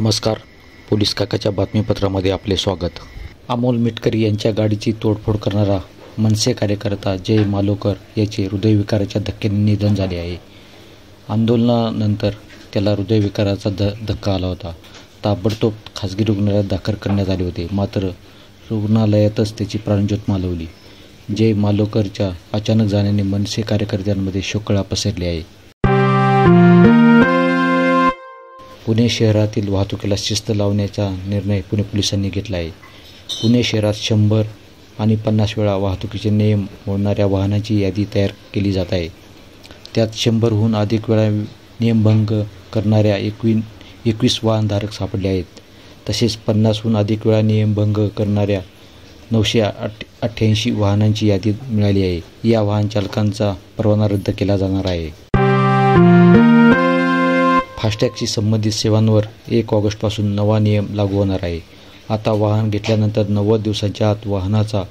नमस्कार. पोलीस काकाच्या बातमीपत्रामध्ये आपले स्वागत. अमोल मिटकरी यांच्या गाडीची तोडफोड करणारा मनसे कार्यकर्ता जय मालोकर याचे हृदयविकाराच्या धक्क्याने निधन झाले आहे. आंदोलनानंतर त्याला हृदयविकाराचा धक्का आला होता. ताबडतोब खासगी रुग्णालयात दाखल करण्यात आले होते, मात्र रुग्णालयातच त्याची प्राणज्योत मालवली. जय मालोकरच्या अचानक जाण्याने मनसे कार्यकर्त्यांमध्ये शोककळा पसरली आहे. पुणे शहरातील वाहतुकीला शिस्त लावण्याचा निर्णय पुणे पोलिसांनी घेतला आहे. पुणे शहरात 100 आणि 50 वेळा वाहतुकीचे नियम मोडणाऱ्या वाहनांची यादी तयार केली जात आहे. त्यात 100हून अधिक वेळा नियमभंग करणाऱ्या 21 वाहनधारक सापडले आहेत. तसेच 50हून अधिक वेळा नियमभंग करणाऱ्या 988 वाहनांची यादी मिळाली आहे. या वाहन चालकांचा परवाना रद्द केला जाणार आहे. फास्टॅगशी संबंधित सेवांवर 1 ऑगस्टपासून नवा नियम लागू होणार आहे. आता वाहन घेतल्यानंतर 90 दिवसांच्या आत वाहनाचा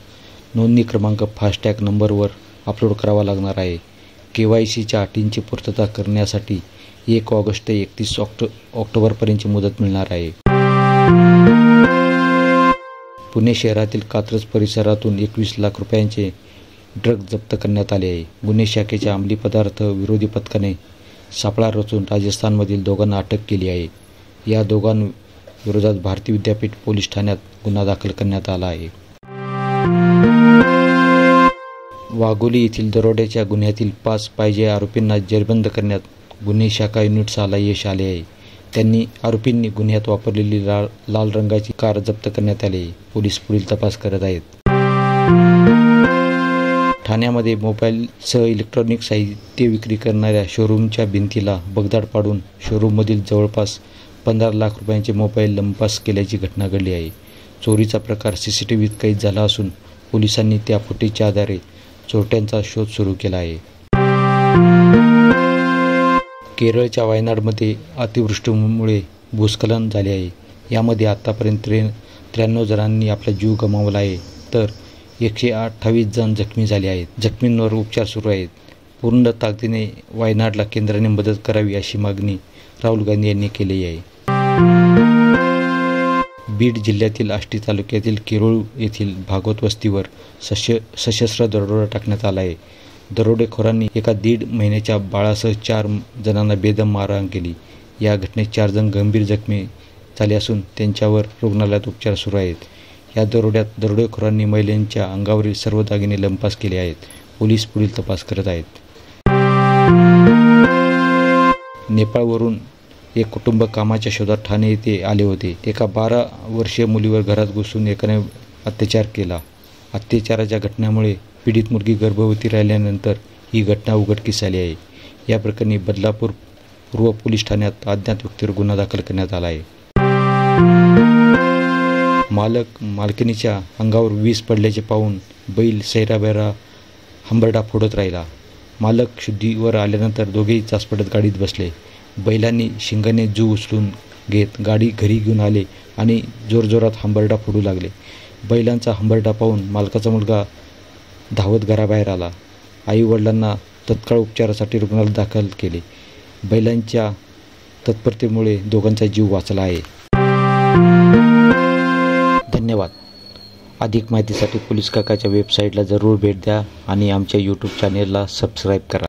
नोंदणी क्रमांक फास्टॅग नंबरवर अपलोड करावा लागणार आहे. KYCच्या अटींची पूर्तता करण्यासाठी 1 ऑगस्ट ते 31 ऑक्टोबरपर्यंतची मुदत मिळणार आहे. पुणे शहरातील कात्रज परिसरातून 21 लाख रुपयांचे ड्रग जप्त करण्यात आले आहे. गुन्हे शाखेच्या अंमली पदार्थ विरोधी पथकाने सापळा रचून राजस्थानमधील दोघांना अटक केली आहे. या दोघांविरोधात भारतीय विद्यापीठ पोलीस ठाण्यात गुन्हा दाखल करण्यात आला आहे. वाघोली येथील दरोड्याच्या गुन्ह्यातील 5 पाहिजे आरोपींना जेरबंद करण्यात गुन्हे शाखा युनिट्सला यश आले आहे. त्यांनी आरोपींनी गुन्ह्यात वापरलेली लाल रंगाची कार जप्त करण्यात आली आहे. पोलीस पुढील तपास करत आहेत. ठाण्यामध्ये मोबाईलसह इलेक्ट्रॉनिक साहित्य विक्री करणाऱ्या शोरूमच्या भिंतीला भगदाड पाडून शोरूममधील जवळपास 15 लाख रुपयांचे मोबाईल लंपास केल्याची घटना घडली आहे. चोरीचा प्रकार CCTVत कैद झाला असून पोलिसांनी त्या फुटेजच्या आधारे चोरट्यांचा शोध सुरू केला आहे. केरळच्या वायनाडमध्ये अतिवृष्टीमुळे भूस्खलन झाले आहे. यामध्ये आतापर्यंत 93 जणांनी आपला जीव गमावला आहे, तर 128 जण जखमी झाले आहेत. जखमींवर उपचार सुरू आहेत. पूर्ण ताकदीने वायनाडला केंद्राने मदत करावी अशी मागणी राहुल गांधी यांनी केली आहे. बीड जिल्ह्यातील आष्टी तालुक्यातील किरोळ येथील भागवत वस्तीवर सशस्त्र दरोडा टाकण्यात आला आहे. दरोडेखोरांनी एका 1.5 महिन्याच्या बाळासह 4 जणांना बेदम मारहाण केली. या घटनेत 4 जण गंभीर जखमी झाले असून त्यांच्यावर रुग्णालयात उपचार सुरू आहेत. या दरोड्यात दरोडेखोरांनी महिलांच्या अंगावरील सर्व दागिने लंपास केले आहेत. पोलीस पुढील तपास करत आहेत. नेपाळवरून एक कुटुंब कामाच्या शोधात ठाणे येथे आले होते. एका 12 वर्षीय मुलीवर घरात घुसून एकाने अत्याचार केला. अत्याचाराच्या घटनेमुळे पीडित मुलगी गर्भवती राहिल्यानंतर ही घटना उघडकीस आली आहे. या प्रकरणी बदलापूर पूर्व पोलीस ठाण्यात अज्ञात व्यक्तीवर गुन्हा दाखल करण्यात आला आहे. मालकिणीच्या अंगावर वीज पडल्याचे पाहून बैल सैराबैरा हंबरडा फोडत राहिला. मालक शुद्धीवर आल्यानंतर दोघेही चाचपडत गाडीत बसले. बैलांनी शिंगाने जू उचलून घेत गाडी घरी घेऊन आले आणि जोरजोरात हंबरडा फोडू लागले. बैलांचा हंबरडा पाहून मालकाचा मुलगा धावत घराबाहेर आला. आई-वडिलांना तत्काळ उपचारासाठी रुग्णालयात दाखल केले. बैलांच्या तत्परतेमुळे दोघांचा जीव वाचला आहे. धन्यवाद. अधिक माहितीसाठी पोलीस काकाच्या वेबसाईटला जरूर भेट द्या आणि आमच्या YouTube चॅनेलला सबस्क्राईब करा.